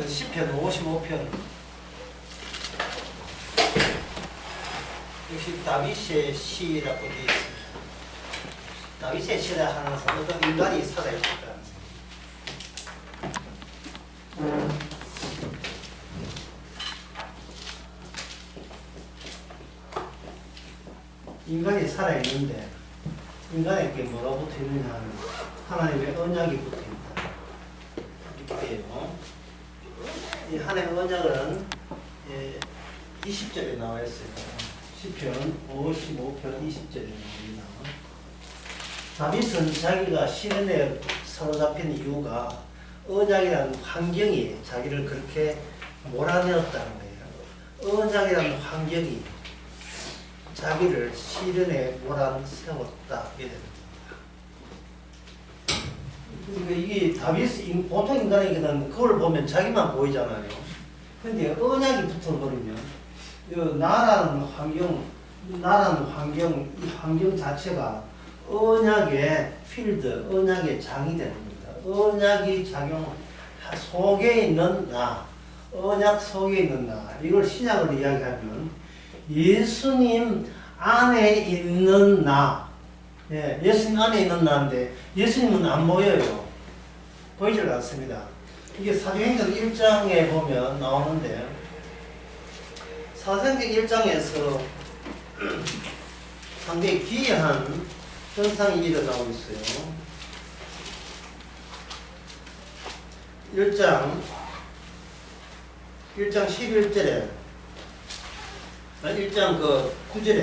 시편 55편. 역시 다윗의 시라고 되어 있습니다. 다윗의 시라 하는 어떤 인간이 살아있다. 인간이 살아있는데 인간에게 뭐가 붙어있느냐 하면 하나님의 언약이 붙어있다. 이렇게 돼요. 이 하나님의 언약은 20절에 나와 있어요. 시편 55편 20절에 나옵니다. 다윗은 자기가 시련에 사로잡힌 이유가 언약이라는 환경이 자기를 그렇게 몰아내었다는 거예요. 언약이라는 환경이 자기를 시련에 몰아세웠다. 그러니까 이게 다윗, 보통 인간에게는 그걸 보면 자기만 보이잖아요. 근데 언약이 붙어버리면 나라는 환경, 이 환경 자체가 언약의 필드, 언약의 장이 되는 겁니다. 언약이 작용 속에 있는 나, 언약 속에 있는 나, 이걸 신약으로 이야기하면 예수님 안에 있는 나, 예수님 안에 있는 나인데 예수님은 안 보여요. 보이질 않습니다. 이게 사도행전 1장에 보면 나오는데 사도행전 1장에서 상당히 기이한 현상이 일어나고 있어요. 1장 11절에 1장 9절에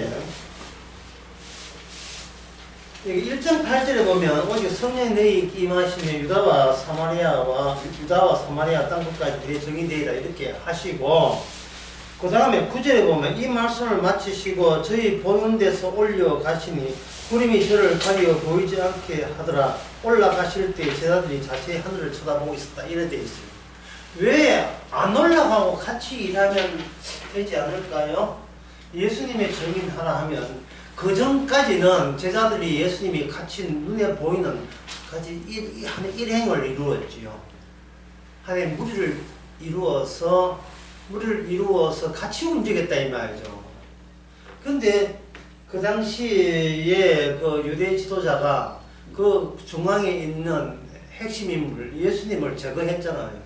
여기 1장 8절에 보면 오직 성령이 너희에게 임하시면 유다와 사마리아 땅끝까지 내 정이 되리라 이렇게 하시고, 그 다음에 9절에 보면 이 말씀을 마치시고 저희 보는 데서 올려가시니 구름이 저를 가리어 보이지 않게 하더라. 올라가실 때 제자들이 자세히 하늘을 쳐다보고 있었다. 이래 되어 있어요. 왜 안 올라가고 같이 일하면 되지 않을까요? 예수님의 정인하라 하면 그 전까지는 제자들이 예수님이 같이 눈에 보이는 같이 일행을 이루었지요. 하나님 무리를 이루어서 같이 움직였다 이 말이죠. 근데 그 당시에 그 유대 지도자가 그 중앙에 있는 핵심 인물 예수님을 제거했잖아요.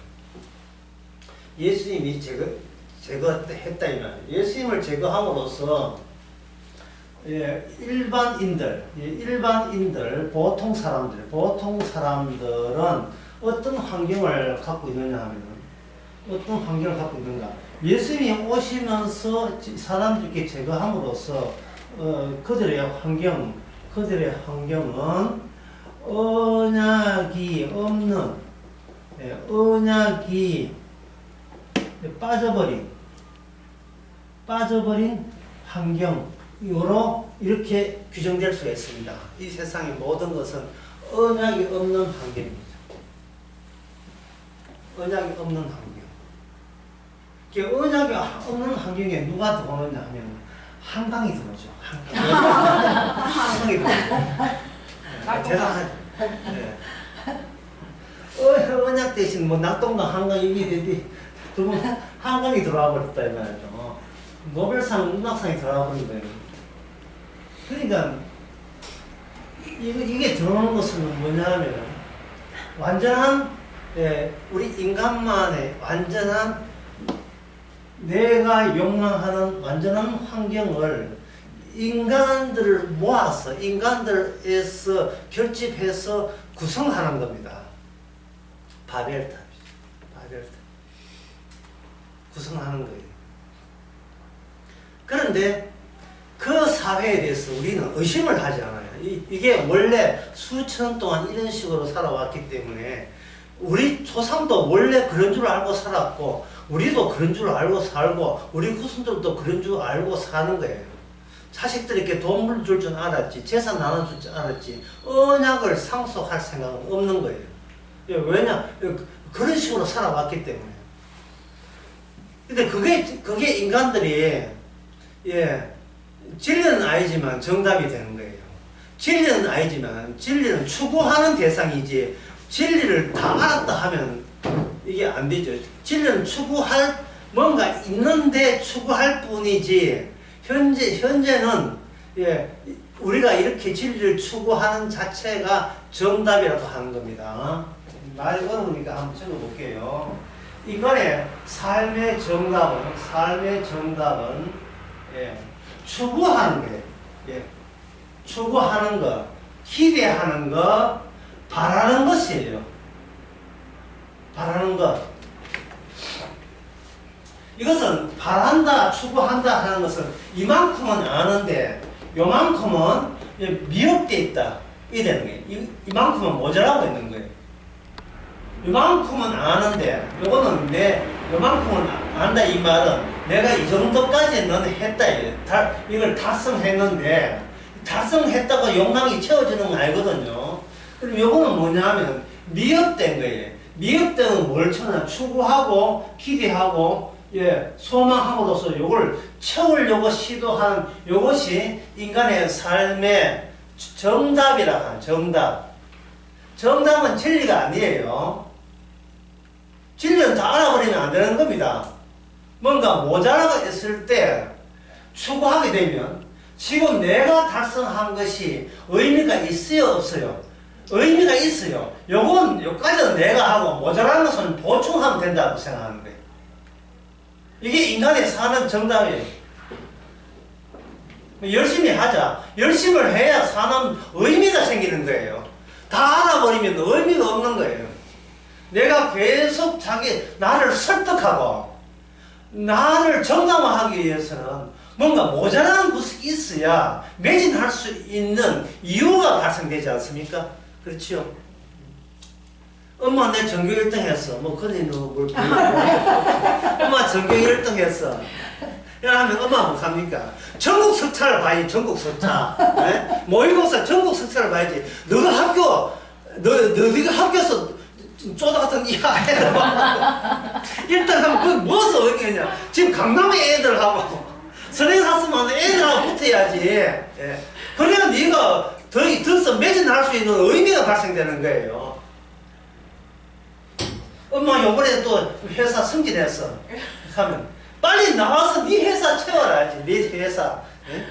예수님이 제거했다 이 말이에요. 예수님을 제거함으로써 일반인들, 보통 사람들은 어떤 환경을 갖고 있느냐 하면, 어떤 환경을 갖고 있는가? 예수님이 오시면서 사람들께 제거함으로써 그들의 환경은 언약이 없는, 언약이 빠져버린 환경으로 이렇게 규정될 수가 있습니다. 이 세상의 모든 것은 언약이 없는 환경입니다. 언약이 없는 환경. 언약이 없는 환경에 누가 들어오느냐 하면 한강이 들어오죠. 한강이 들어오죠. 언약 대신 낙동강 한강 이게 되지. 한강이 들어와 버렸다 이 말이죠. 노벨상 문학상이 들어와 버린 거예요. 그러니까 이게 들어오는 것은 뭐냐면 완전한 우리 인간만의 완전한 내가 욕망하는 완전한 환경을 인간들을 모아서 인간들에서 결집해서 구성하는 겁니다. 바벨탑이죠. 바벨탑. 구성하는 거예요. 그런데 그 사회에 대해서 우리는 의심을 하지 않아요. 이게 원래 수천 년 동안 이런 식으로 살아왔기 때문에 우리 조상도 원래 그런 줄 알고 살았고 우리도 그런 줄 알고 살고 우리 후손들도 그런 줄 알고 사는 거예요. 자식들에게 돈 줄 줄 알았지, 재산 나눠줄 줄 알았지, 언약을 상속할 생각은 없는 거예요. 왜냐? 그런 식으로 살아왔기 때문에. 근데 그게 인간들이 진리는 아니지만 정답이 되는 거예요. 진리는 아니지만 진리는 추구하는 대상이지 진리를 다 알았다 하면 이게 안 되죠. 진리는 추구할 뭔가 있는데 추구할 뿐이지 현재는 예, 우리가 이렇게 진리를 추구하는 자체가 정답이라도 하는 겁니다. 말이 어려우니까 한번 적어볼게요. 이번에 삶의 정답은 예, 추구하는 거예요. 예, 추구하는 것, 기대하는 것, 바라는 것이에요. 바라는 것. 이것은 바란다, 추구한다 하는 것은 이만큼은 아는데 요만큼은 미흡돼 있다. 이 되는 거예요. 이만큼은 모자라고 있는 거예요. 이만큼은 아는데 요거는 요만큼은 안다 이 말은 내가 이 정도까지는 했다. 이걸 달성했는데 달성했다고 욕망이 채워지는 거 알거든요. 그럼 요거는 뭐냐면 미흡된 거예요. 미흡된 뭘 쳐나 추구하고 기대하고 예, 소망함으로써 요걸 채우려고 시도하는 요것이 인간의 삶의 정답이라 하는 정답. 정답은 진리가 아니에요. 진리는 다 알아버리면 안 되는 겁니다. 뭔가 모자라가 있을 때 추구하게 되면 지금 내가 달성한 것이 의미가 있어요, 없어요? 의미가 있어요. 요까지는 내가 하고 모자란 것은 보충하면 된다고 생각하는 거예요. 이게 인간이 사는 정답이에요. 열심히 하자. 열심을 해야 사는 의미가 생기는 거예요. 다 알아버리면 의미가 없는 거예요. 내가 계속 나를 설득하고 나를 정당화하기 위해서는 뭔가 모자란 것이 있어야 매진할 수 있는 이유가 발생되지 않습니까? 그렇지요? 엄마 내 전교 1등 했어. 뭐 그니 뭘 엄마 전교 1등 했어. 이러면 엄마 뭐 합니까? 전국 석차를 봐야지. 전국 석차. 네? 모의고사 전국 석차를 봐야지. 너가 학교에서 쪼다 같은 이 애들 봐. 1등 하면 그 무엇을 얻겠냐. 지금 강남의 애들하고 선행 갔으면 애들하고 붙어야지. 예. 그래야 네가 더서 매진할 수 있는 의미가 발생되는 거예요. 엄마 요번에 또 회사 승진했어. 하면 빨리 나와서 네 회사 채워라야지. 네 회사. 예?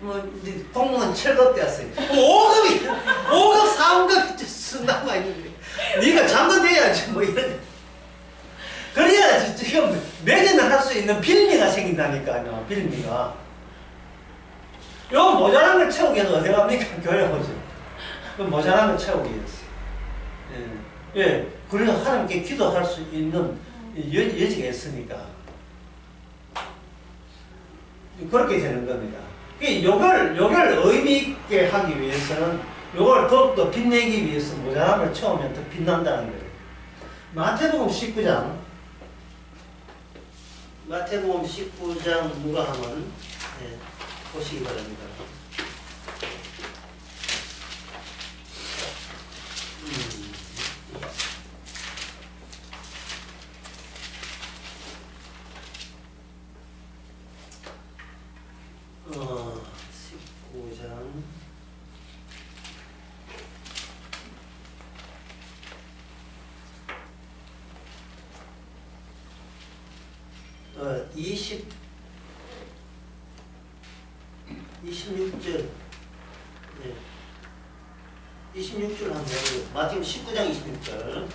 뭐 공무원 7급 됐어요. 5급 4급 쓴다고 했는데 네가 장관돼야지 뭐 이런. 그래야 지금 매진을 할 수 있는 빌미가 생긴다니까요. 빌미가. 요 모자란 걸 채우기 위해서 어디 갑니까? 교회 오죠. 모자란 걸 채우기 위해서. 예. 예. 그래서 하나님께 기도할 수 있는 여지가 있으니까. 그렇게 되는 겁니다. 요걸 의미 있게 하기 위해서는 요걸 더욱더 빛내기 위해서 모자람을 채우면 더 빛난다는 거예요. 마태복음 19장 누가 하면 예, 보시기 바랍니다. 어, 26절. 네. 26절 한번 해보세요. 마태복음 19장 26절.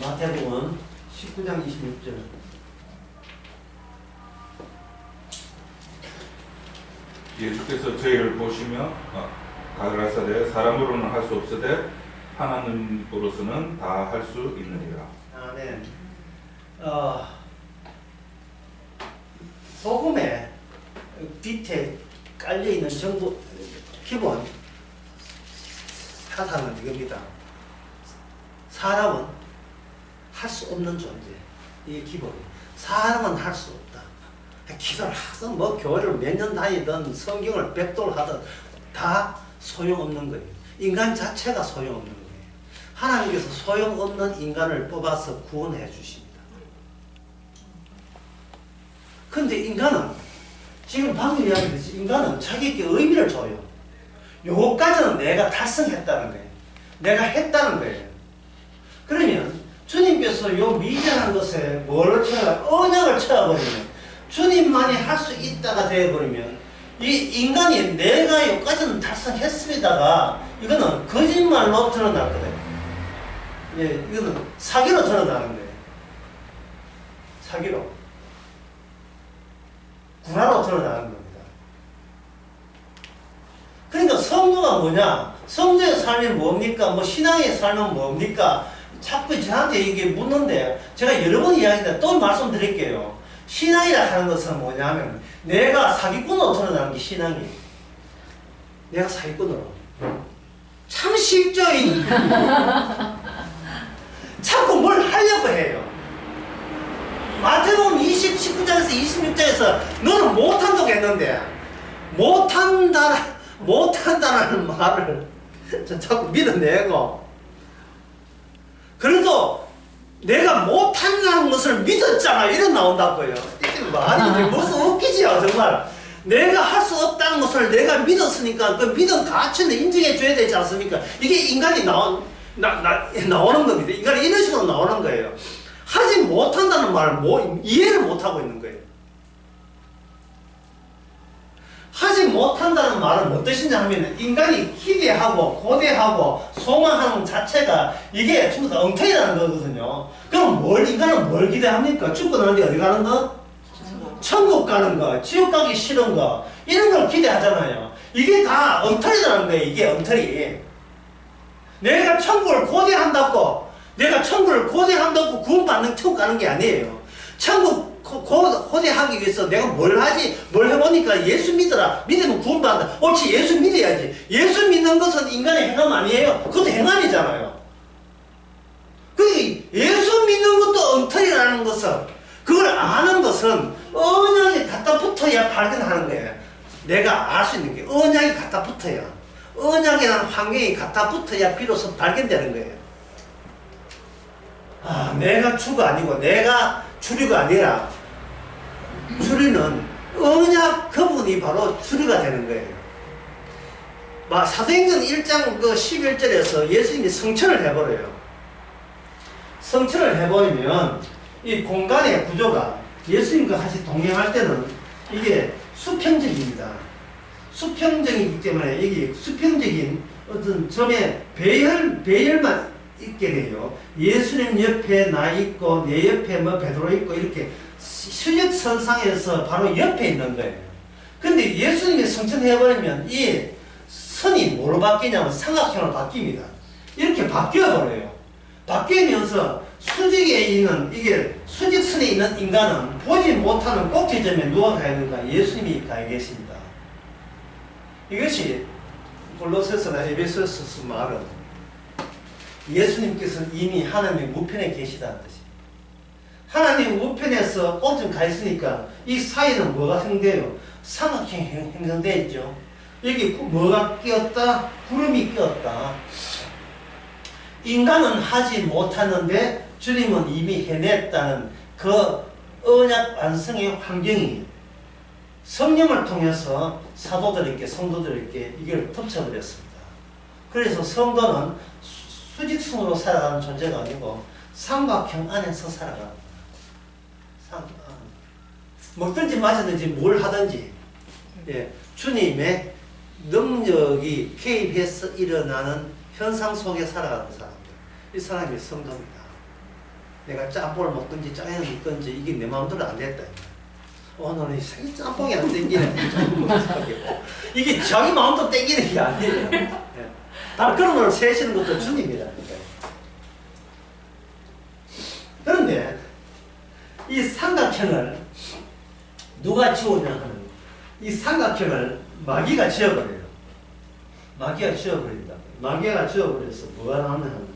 마태복음 19장 26절. 예수께서 저희를 보시며 가라사대 사람으로는 할 수 없으되 하나님으로서는 다 할 수 있느니라. 아멘. 복음의 밑에 깔려있는 정부 기본 사상은 이겁니다. 사람은 할 수 없는 존재. 이게 기본이에요. 사람은 할 수 없다. 기도를 하든 뭐 교회를 몇 년 다니든 성경을 백도를 하든 다 소용없는 거예요. 인간 자체가 소용없는 거예요. 하나님께서 소용없는 인간을 뽑아서 구원해 주십니다. 근데 인간은 지금 방금 이야기했듯이 인간은 자기에게 의미를 줘요. 요거까지는 내가 달성했다는 거예요. 내가 했다는 거예요. 그러면 주님께서 요 미련한 것에 뭐를 쳐야 언약을 쳐버리면 주님만이 할 수 있다가 되어버리면 이 인간이 내가 여기까지는 달성했습니다가 이거는 거짓말로 드러났거든요. 예, 이거는 사기로 드러나는 거예요. 사기로. 구라로 드러나는 겁니다. 그러니까 성도가 뭐냐? 성도의 삶이 뭡니까? 뭐 신앙의 삶은 뭡니까? 자꾸 저한테 이게 묻는데 제가 여러 번 이야기했는데 또 말씀드릴게요. 신앙이라 하는 것은 뭐냐면 내가 사기꾼으로 드러나는 게 신앙이에요. 내가 사기꾼으로. 참 쉽죠? 자꾸 뭘 하려고 해요. 마태복음 19장에서 26장에서 너는 못한다고 했는데 못한다는 말을 자꾸 믿어내고 그래도 내가 못한다는 것을 믿었잖아 이런 나온다고요. 이게 말이 무슨 웃기지요 정말. 내가 할 수 없다는 것을 내가 믿었으니까 그 믿은 가치는 인정해 줘야 되지 않습니까? 이게 인간이 나오는 겁니다. 인간이 이런 식으로 나오는 거예요. 하지 못한다는 말을 이해를 못하고 있는 거예요. 하지 못한다는 말은 무슨 뜻이냐 하면 인간이 기대하고 고대하고 소망하는 자체가 이게 전부 다 엉터리라는 거거든요. 그럼 인간은 뭘 기대합니까? 죽고 나는데 어디 가는 거? 천국 가는 거, 지옥 가기 싫은 거 이런 걸 기대하잖아요. 이게 다 엉터리라는 거예요. 이게 엉터리. 내가 천국을 고대한다고 구원받는 천국 가는 게 아니에요. 천국 고대하기 위해서 내가 뭘 해보니까 예수 믿어라. 믿으면 구원받는다. 옳지, 예수 믿어야지. 예수 믿는 것은 인간의 행함 아니에요. 그것도 행함이잖아요. 예수 믿는 것도 엉터리라는 것은, 그걸 아는 것은 언약이 갖다 붙어야 발견하는 거예요. 내가 알 수 있는 게 언약이 갖다 붙어야, 언약이라는 환경이 갖다 붙어야 비로소 발견되는 거예요. 내가 주가 아니고 내가 주류가 아니라 주류는 언약 그분이 바로 주류가 되는 거예요. 사도행전 1장 11절에서 예수님이 성천을 해버려요. 성천을 해버리면 이 공간의 구조가 예수님과 같이 동행할 때는 이게 수평적입니다. 수평적이기 때문에 이게 수평적인 어떤 점에 배열만 있게 돼요. 예수님 옆에 나 있고 내 옆에 베드로 있고 이렇게 수직선상에서 바로 옆에 있는 거예요. 근데 예수님이 성천해버리면 이 선이 뭐로 바뀌냐면 삼각형으로 바뀝니다. 이렇게 바뀌어버려요. 바뀌면서 이게 수직선에 있는 인간은 보지 못하는 꼭지점에 누가 가야 되는가? 예수님이 가 계십니다. 이것이 골로새서나 에베소서 말은 예수님께서는 이미 하나님의 우편에 계시다는 뜻이에요. 하나님 우편에서 꼭좀 가 있으니까 이 사이는 뭐가 생겨요? 삼각형이 형성되어 있죠. 여기 뭐가 끼었다? 구름이 끼었다. 인간은 하지 못하는데 주님은 이미 해냈다는 그 언약 완성의 환경이 성령을 통해서 사도들에게 성도들에게 이걸 덮쳐버렸습니다. 그래서 성도는 수직선으로 살아가는 존재가 아니고 삼각형 안에서 살아갑니다. 먹든지 마시든지 뭘 하든지 주님의 능력이 개입해서 일어나는 현상 속에 살아가는 사람들. 이 사람이 성도입니다. 내가 짬뽕을 먹든지 짜장을 먹든지 이게 내 마음대로 안 됐다. 오늘은 짬뽕이 안 땡기네. 이게 자기 마음대로 땡기는 게 아니에요. 발걸음을 세시는 것도 주님이라니까요. 그런데 이 삼각형을 누가 지우냐 하는, 이 삼각형을 마귀가 지어버려요. 마귀가 지어버린다. 마귀가 지어버려서 뭐가 나오냐면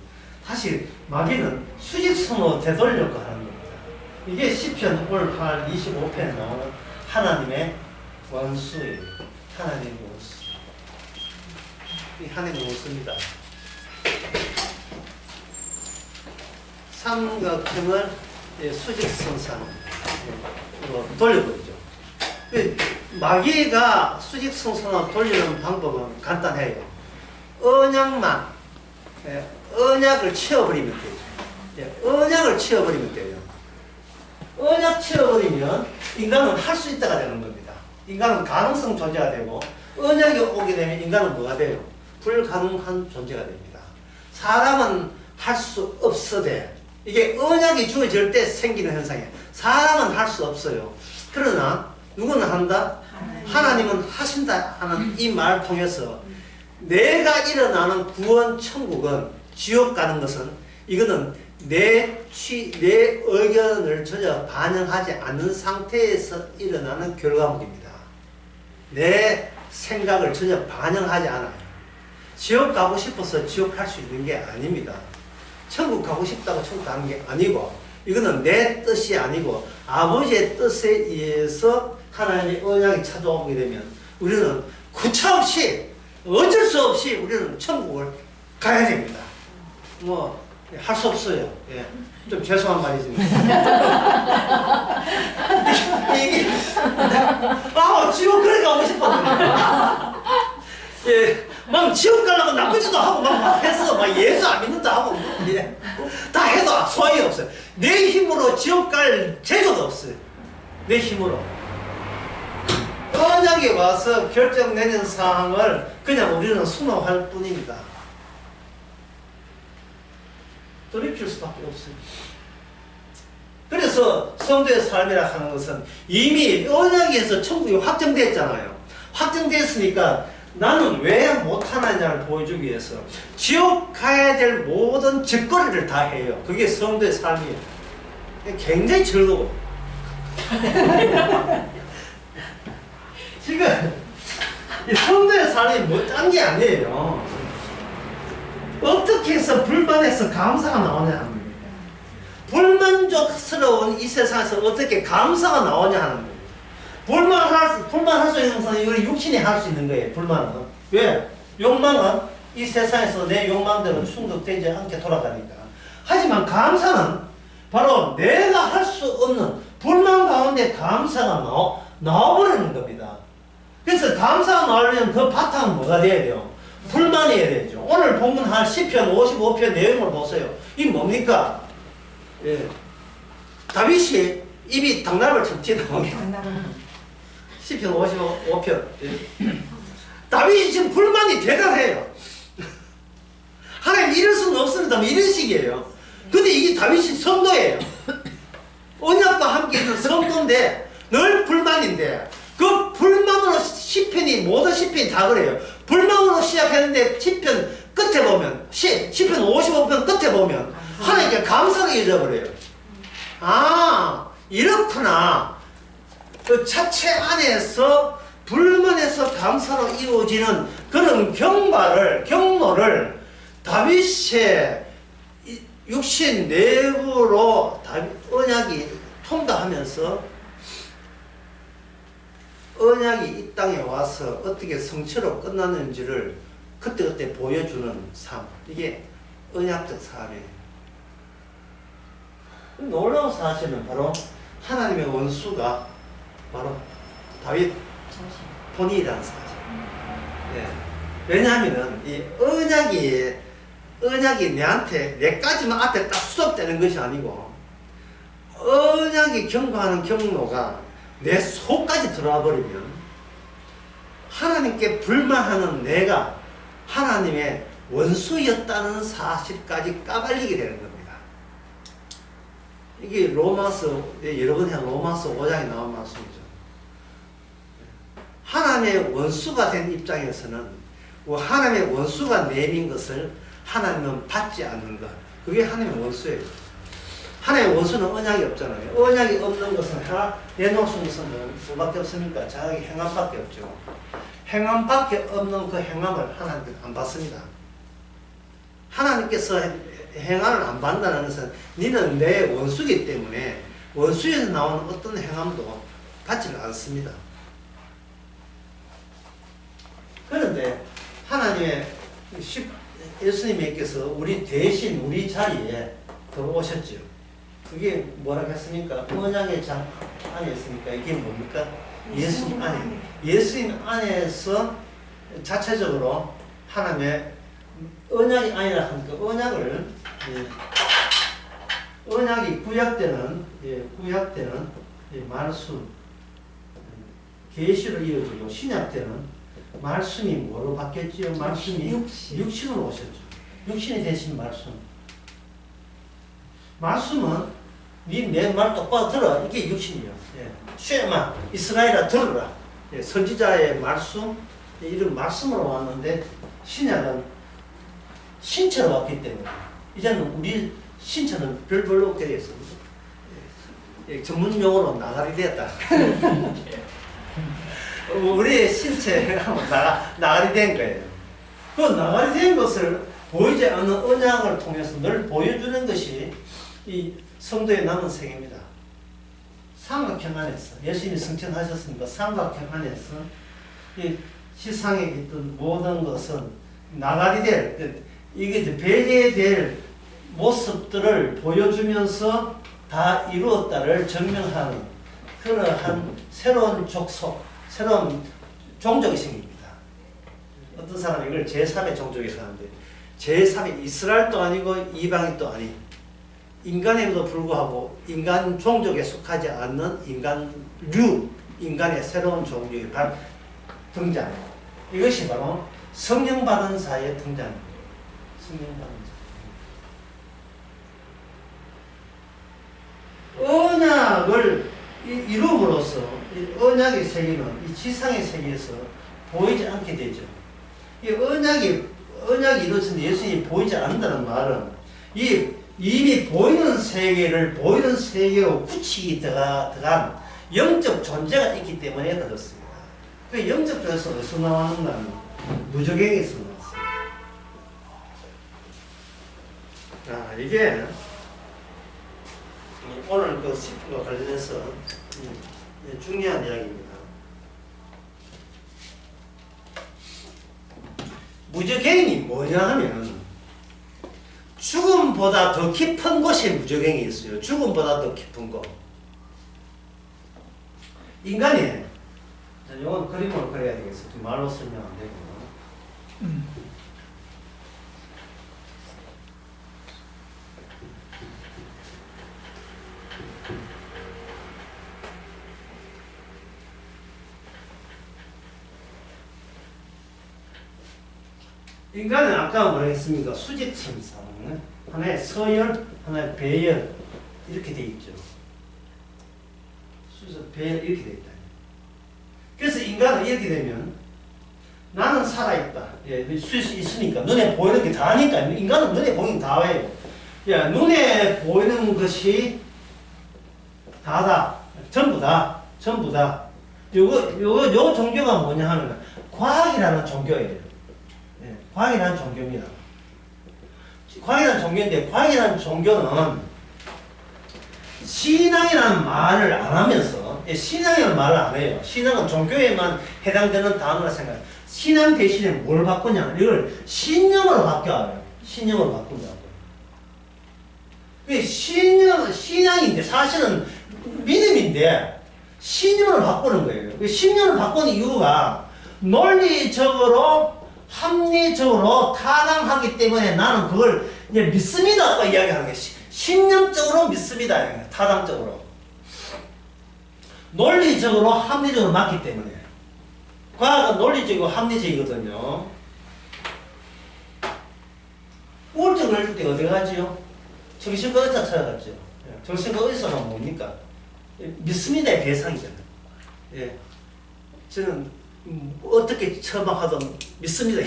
다시 마귀는 수직선으로 되돌려고 하는 겁니다. 이게 시편 8, 25편에 나오는 하나님의 원수예요. 하나님의 원수. 이 하나님의 원수입니다. 삼각형을 수직선상으로 돌려버리죠. 마귀가 수직선상으로 돌리는 방법은 간단해요. 언약만 언약을 치워버리면 되죠. 언약을 치워버리면 돼요. 언약 치워버리면 인간은 할 수 있다가 되는 겁니다. 인간은 가능성 존재가 되고 언약이 오게 되면 인간은 뭐가 돼요? 불가능한 존재가 됩니다. 사람은 할 수 없어대. 이게 언약이 주어질 때 생기는 현상이에요. 사람은 할 수 없어요. 그러나 누구는 한다? 하나님은 하신다 하는 이 말을 통해서 내가 일어나는 구원 천국은 지옥 가는 것은 이거는 내 의견을 전혀 반영하지 않는 상태에서 일어나는 결과물입니다. 내 생각을 전혀 반영하지 않아요. 지옥 가고 싶어서 지옥 갈 수 있는 게 아닙니다. 천국 가고 싶다고 천국 가는 게 아니고 이거는 내 뜻이 아니고 아버지의 뜻에 의해서 하나님의 언약이 찾아오게 되면 우리는 구차없이 어쩔 수 없이 우리는 천국을 가야 됩니다. 뭐 할 수 없어요. 예. 좀 죄송한 말이지만. 이게, 지옥 그래 가고 싶었는데. 예. 막 지옥 가려고 나쁘지도 하고 막 했어. 막 예수 안 믿는다 하고. 예. 다 해도 소용이 없어요. 내 힘으로 지옥 갈 재주도 없어요. 내 힘으로. 언약이 와서 결정 내는 사항을 그냥 우리는 순응할 뿐입니다. 돌이킬 수밖에 없어요. 그래서 성도의 삶이라 하는 것은 이미 언약에서 천국이 확정됐잖아요. 확정됐으니까 나는 왜 못하느냐를 보여주기 위해서 지옥 가야 될 모든 짓거리를 다 해요. 그게 성도의 삶이에요. 굉장히 즐거워. 지금 성도의 삶이 뭐 딴 게 아니에요. 어떻게 해서 불만해서 감사가 나오냐 하는 겁니다. 불만족스러운 이 세상에서 어떻게 감사가 나오냐 하는 겁니다. 불만할 수 있는 것은 이걸 육신이 할 수 있는 거예요. 불만은. 왜? 욕망은 이 세상에서 내 욕망대로 충족되지 않게 돌아가니까. 하지만 감사는 바로 내가 할 수 없는 불만 가운데 감사가 나와버리는 겁니다. 그래서 감사가 나오려면 그 바탕은 뭐가 돼야 돼요? 불만이어야 되죠. 오늘 본문 한 시편 55편 내용을 보세요. 이게 뭡니까? 예. 다윗이 입이 당나라처럼 튀어나오게. 시편 55편. 예. 다윗이 지금 불만이 대단해요. 하나님 이럴 수는 없습니다. 이런 식이에요. 근데 이게 다윗이 성도예요. 언약과 함께 있는 성도인데 늘 불만인데 그 불만으로 시편이 모든 시편이 다 그래요. 불만으로 시작했는데 시편 끝에 보면 시편 55편 끝에 보면 하나님께 감사를 잊어버려요. 아 이렇구나. 그 자체 안에서 불만에서 감사로 이루어지는 그런 경로를 다윗의 육신 내부로 언약이 통과하면서 언약이 이 땅에 와서 어떻게 성취로 끝났는지를 그때그때 보여주는 삶. 이게 언약적 삶이에요. 놀라운 사실은 바로 하나님의 원수가 바로 다윗 본인이라는 사실. 예. 왜냐하면 이 언약이 내까지만 앞에 딱 수습되는 것이 아니고 언약이 경과하는 경로가 내 속까지 들어와 버리면 하나님께 불만하는 내가 하나님의 원수였다는 사실까지 까발리게 되는 겁니다. 이게 로마서 여러 번 한 로마서 5장에 나온 말씀이죠. 하나님의 원수가 된 입장에서는 하나님의 원수가 내민 것을 하나님은 받지 않는 것. 그게 하나님의 원수예요. 하나님의 원수는 언약이 없잖아요. 언약이 없는 것은 하나 내놓으신 것은 뭐밖에 없습니까? 자기 행함밖에 없죠. 행함밖에 없는 그 행함을 하나님께 안 받습니다. 하나님께서 행함을 안 받는다는 것은 너는 내 원수이기 때문에 원수에서 나오는 어떤 행함도 받지를 않습니다. 그런데 하나님의 예수님께서 우리 대신 우리 자리에 들어오셨죠. 그게 뭐라고 했습니까? 언약의 장 안에 있으니까 이게 뭡니까? 예수님 안에. 예수님 안에서 자체적으로 하나님의 언약이 아니라 하니까 언약을 언약이 구약 때는 말씀 계시로 이어지고 신약 때는 말씀이 뭐로 바뀌었지요? 말씀이 육신으로 오셨죠. 육신이 되신 말씀. 말씀은 내 말 똑바로 들어. 이게 육신이요. 쉐마 이스라엘아 들으라. 선지자의 말씀 이런 말씀으로 왔는데 신약은 신체로 왔기 때문에 이제는 우리 신체는 별로 없게 되었습니다. 전문 용어로 나가리 되었다. 우리의 신체가 나가리 된 거예요. 그 나가리 된 것을 보이지 않는 언약을 통해서 늘 보여주는 것이 이 성도의 남은 생입니다. 삼각형 안에서 예수님이 승천하셨으니까 삼각형 안에서 이 세상에 있던 모든 것은 나가리 될 이게 배제될 모습들을 보여주면서 다 이루었다를 증명하는 그러한 새로운 족속, 새로운 종족이 생깁니다. 어떤 사람이 이걸 제3의 종족이라고 하는데 제3의 이스라엘도 아니고 이방인도 아닌 인간에도 불구하고 인간 종족에 속하지 않는 인간류, 인간의 새로운 종족이 등장. 이것이 바로 성령 받은 자의 등장입니다. 성령 받은 자. 언약을 이룸으로써 이 언약의 세계는 이 지상의 세계에서 보이지 않게 되죠. 이 언약이 이루어졌는데 예수님이 보이지 않는다는 말은 이미 보이는 세계를 보이는 세계로 굳히기 들어간 영적 존재가 있기 때문에 그렇습니다. 그 영적 존재에서 어디서 나왔는가는 무적행에서 나왔습니다. 자, 이게 오늘 그 시프와 관련해서 중요한 이야기입니다. 무적행이 뭐냐 하면 죽음보다 더 깊은 곳에 무적행이 있어요. 죽음보다 더 깊은 곳. 인간이 이건 그림으로 그려야 되겠어요. 말로 설명 안 되고. 인간은 아까 뭐라 했습니까? 수직천상. 하나의 서열, 하나의 배열. 이렇게 돼 있죠. 배열 이렇게 돼 있다. 그래서 인간은 이렇게 되면 나는 살아있다. 수있 있으니까. 눈에 보이는 게 다니까. 인간은 눈에 보이는 게 다예요. 눈에 보이는 것이 다다. 전부 다. 요거 종교가 뭐냐 하는 거야. 과학이라는 종교예요. 과학이라는 종교입니다. 과학이라는 종교인데, 과학이라는 종교는 신앙이라는 말을 안 하면서, 신앙이라는 말을 안 해요. 신앙은 종교에만 해당되는 단어라 생각해요. 신앙 대신에 뭘 바꾸냐? 이걸 신념으로 바뀌어요. 신념으로 바꾼다고. 신앙인데, 사실은 믿음인데, 신념으로 바꾸는 거예요. 신념을 바꾸는 이유가 논리적으로 합리적으로 타당하기 때문에 나는 그걸 이제 믿습니다. 이야기하는 게 신념적으로 믿습니다. 타당적으로. 논리적으로 합리적으로 맞기 때문에. 과학은 논리적이고 합리적이거든요. 우울증을 걸릴 때 어디 가지요? 정신과 의사 찾아갔죠. 정신과 의사가 뭡니까? 믿습니다의 대상이잖아요. 예. 저는 어떻게 처방하든 믿습니다.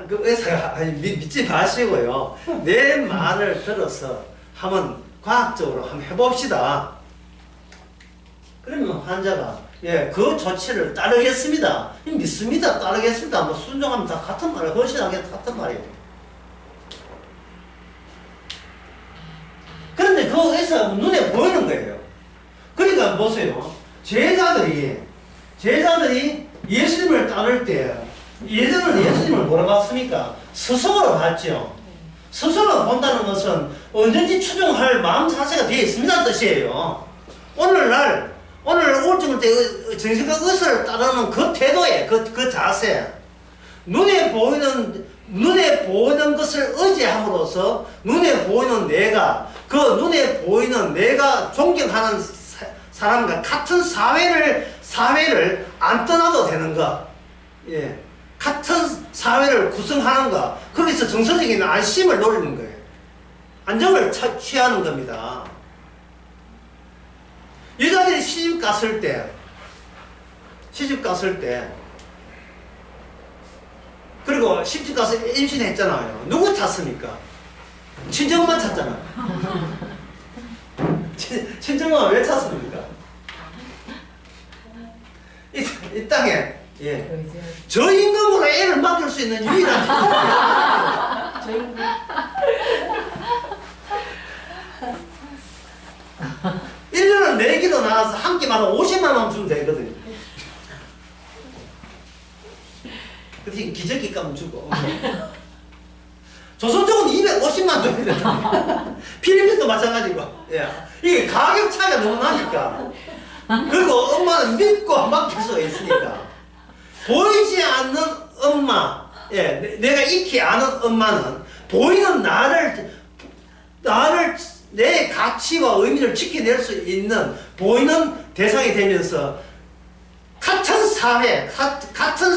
그 의사가 믿지 마시고요. 내 말을 들어서 한번 과학적으로 한번 해봅시다. 그러면 환자가 그 조치를 따르겠습니다. 믿습니다. 따르겠습니다. 뭐 순종하면 다 같은 말이에요. 헌신하게 같은 말이에요. 그런데 그 의사가 눈에 보이는 거예요. 그러니까 보세요. 제자들이 예수님을 따를 때 예전에는 예수님을 뭐라고 봤습니까? 스승으로 봤죠. 스승으로 본다는 것은 언제든지 추종할 마음 자세가 되어 있습니다는 뜻이에요. 오늘날 오늘 우울증일 때 정신과 의사를 따르는 그 태도에 그 자세, 눈에 보이는 것을 의지함으로써 눈에 보이는 내가, 그 눈에 보이는 내가 존경하는 사람과 같은 사회를 안 떠나도 되는 것, 예, 같은 사회를 구성하는 것, 거기서 정서적인 안심을 노리는 거예요. 안정을 취하는 겁니다. 여자들이 시집 갔을 때, 그리고 시집 가서 임신했잖아요. 누구 찾습니까? 친정엄마 찾잖아요. 친정엄마 왜 찾습니까? 이 땅에, 예, 저 임금으로 애를 맡길 수 있는 유일한 저 임금. 1년을 4기도 나와서 한 끼만 50만 원 주면 되거든요. 근데 기저귀 값은 주고. 조선족은 250만 줘야 된다. 필리핀도 마찬가지고. 예. 이게 가격 차이가 너무 나니까. 그리고 엄마는 믿고 맡길 수가 있으니까. 보이지 않는 엄마, 예, 내가 익히 아는 엄마는 보이는 내 가치와 의미를 지켜낼 수 있는 보이는 대상이 되면서 같은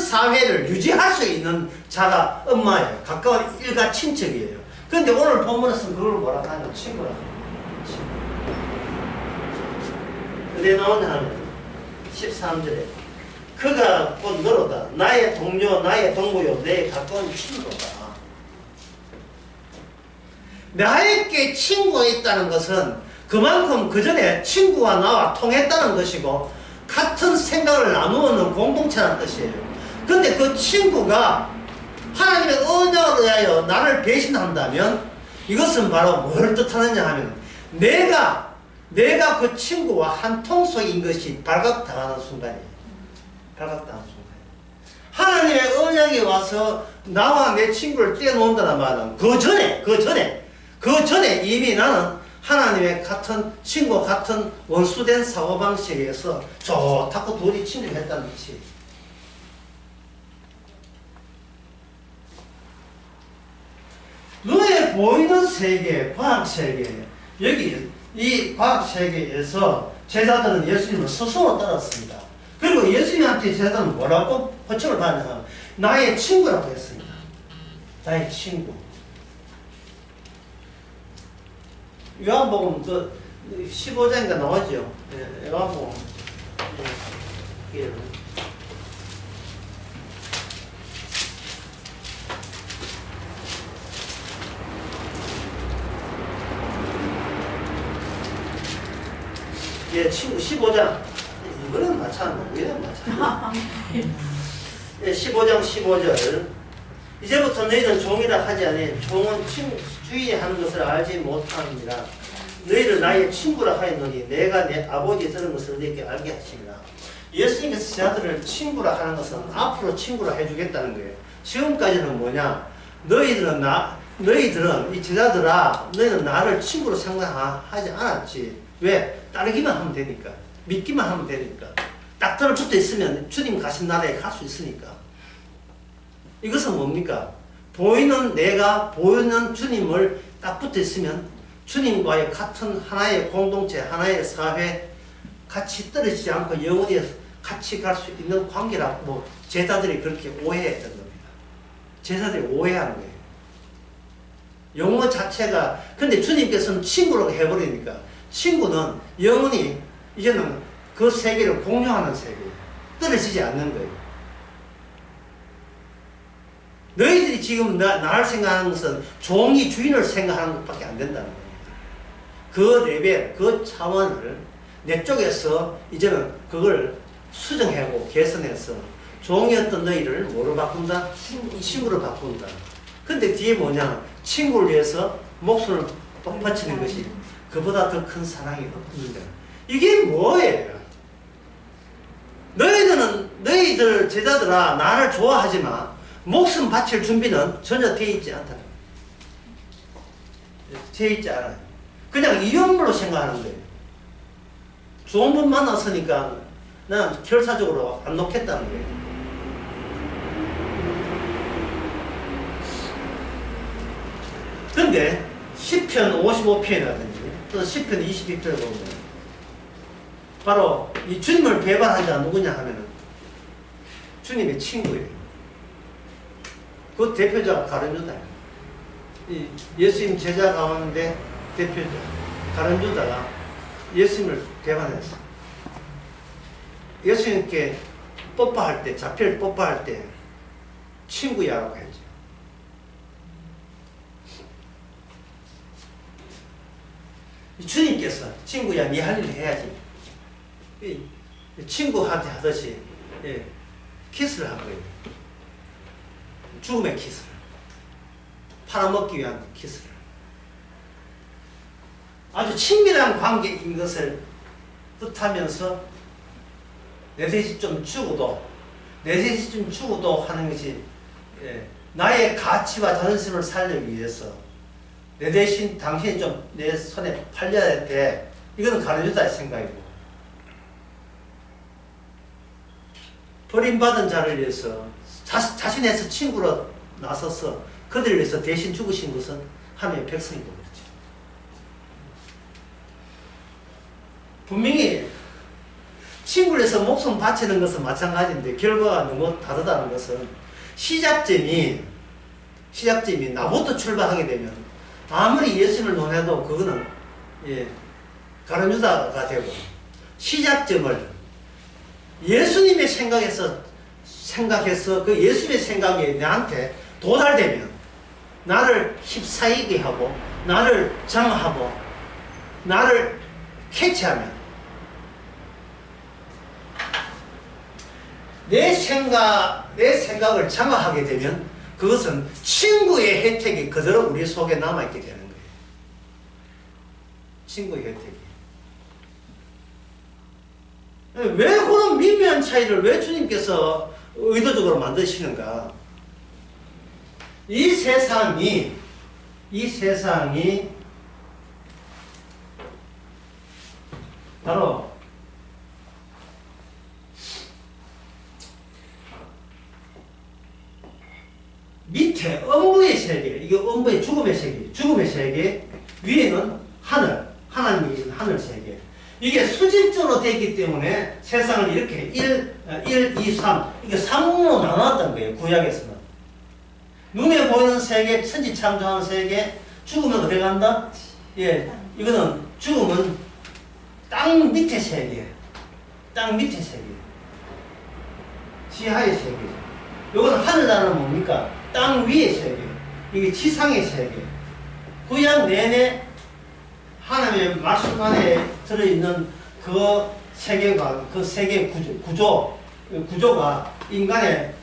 사회를 유지할 수 있는 자가 엄마예요. 가까운 일가 친척이에요. 그런데 오늘 본문에서는 그걸 뭐라 하냐면 친구라. 어디에 나오냐 하면 13절에 그가 곧 너로다. 나의 동료, 나의 동무요, 내 가까운 친구로다. 나에게 친구가 있다는 것은 그만큼 그 전에 친구와 나와 통했다는 것이고 같은 생각을 나누는 공동체라는 뜻이에요. 근데 그 친구가 하나님의 언약을 위하여 나를 배신한다면 이것은 바로 뭘 뜻하느냐 하면 내가 그 친구와 한 통속인 것이 발각당하는 순간이에요. 발각당하는 순간. 하나님의 언약이 와서 나와 내 친구를 떼어놓는다는 말은 그 전에 이미 나는 하나님의 같은 친구와 같은 원수된 사고방식에서 좋다고 둘이 친구가 했다는 뜻이에요. 눈에 보이는 세계, 과학세계, 여기 이 과학세계에서 제자들은 예수님을 스스로 따랐습니다. 그리고 예수님한테 제자들은 뭐라고 호칭을 받느냐, 나의 친구라고 했습니다. 나의 친구. 요한복음 그 15장인가 나오죠. 예, 요한복음. 예. 예, 친구 15장. 이거는 마찬가지고, 이거는 마찬가지. 예, 15장 15절. 이제부터 너희는 종이라 하지 아니 종은 주인이 하는 것을 알지 못하느니라. 너희를 나의 친구라 하였노니 내가 내 아버지의 들은 것을 너희에게 알게 하시니라. 예수님께서 제자들을 친구라 하는 것은 앞으로 친구라 해주겠다는 거예요. 지금까지는 뭐냐? 너희들은 이 제자들아, 너희는 나를 친구로 생각하지 않았지. 왜? 따르기만 하면 되니까. 믿기만 하면 되니까. 딱 들어붙어 있으면 주님 가신 나라에 갈 수 있으니까. 이것은 뭡니까? 보이는 내가, 보이는 주님을 딱 붙어 있으면 주님과의 같은 하나의 공동체, 하나의 사회, 같이 떨어지지 않고 영원히 같이 갈 수 있는 관계라고 제자들이 그렇게 오해했던 겁니다. 제자들이 오해하는 거예요. 용어 자체가, 근데 주님께서는 친구라고 해버리니까 친구는 영원히 이제는 그 세계를 공유하는 세계예요. 떨어지지 않는 거예요. 너희들이 지금 나를 생각하는 것은 종이 주인을 생각하는 것밖에 안 된다는 겁니다. 그 레벨, 그 차원을 내 쪽에서 이제는 그걸 수정하고 개선해서 종이었던 너희를 뭐로 바꾼다? 친구로 바꾼다. 근데 뒤에 뭐냐? 친구를 위해서 목숨을 바치는 것이 그보다 더 큰 사랑이 없는데 이게 뭐예요? 너희들 제자들아 나를 좋아하지만 목숨 바칠 준비는 전혀 되어 있지 않다. 되어 있지 않아요. 그냥 이용물로 생각하는 거예요. 좋은 분 만났으니까 나는 결사적으로 안 놓겠다는 거예요. 근데 10편 55편이라든지 또 10편 22편을 보면 바로 이 주님을 배반한 자가 누구냐 하면은 주님의 친구예요. 그 대표자가 가룟 유다예요. 이 예수님 제자 가운데 대표자 가룟 유다가 예수님을 배반했어. 예수님께 뽀뽀할 때, 자필 뽀뽀할 때 친구야라고 했죠. 주님께서 친구야, 네 할 일 해야지. 친구한테 하듯이 키스를 한 거예요. 죽음의 키스를. 팔아먹기 위한 키스를. 아주 친밀한 관계인 것을 뜻하면서 내 대신 좀 죽어도 하는 것이 나의 가치와 자존심을 살리기 위해서 내 대신 당신이 좀 내 손에 팔려야 돼. 이거는 가룟 유다의 생각이고, 버림받은 자를 위해서 자신의 친구로 나서서 그들을 위해서 대신 죽으신 것은 하나님의 백성이고 그렇죠. 분명히 친구를 위해서 목숨 바치는 것은 마찬가지인데 결과가 너무 다르다는 것은 시작점이 나부터 출발하게 되면 아무리 예수님을 논해도 그거는 가룟 유다가 되고, 시작점을 예수님의 생각해서 그 예수님의 생각이 내한테 도달되면 나를 휩싸이게 하고 나를 장하고 나를 캐치하면 내 생각을 장악하게 되면 그것은 친구의 혜택이 그대로 우리 속에 남아있게 되는 거예요. 친구의 혜택이. 왜 그런 미묘한 차이를 왜 주님께서 의도적으로 만드시는가? 이 세상이 바로 밑에 음부의 세계, 이게 음부의 죽음의 세계, 위에는 하나님이 계신 하늘 세계. 이게 수직적으로 되어 있기 때문에 세상을 이렇게 1, 2, 3 이게 3으로 나눴던 거예요. 구약에서는. 눈에 보이는 세계, 천지 창조하는 세계, 죽으면 어디 간다? 이거는 죽음은 땅 밑의 세계. 땅 밑의 세계. 지하의 세계죠. 이거는 하늘나라는 뭡니까? 땅 위의 세계. 이게 지상의 세계. 구약 내내 하나님의 말씀 안에 들어있는 그 세계관, 그 세계 구조가 인간의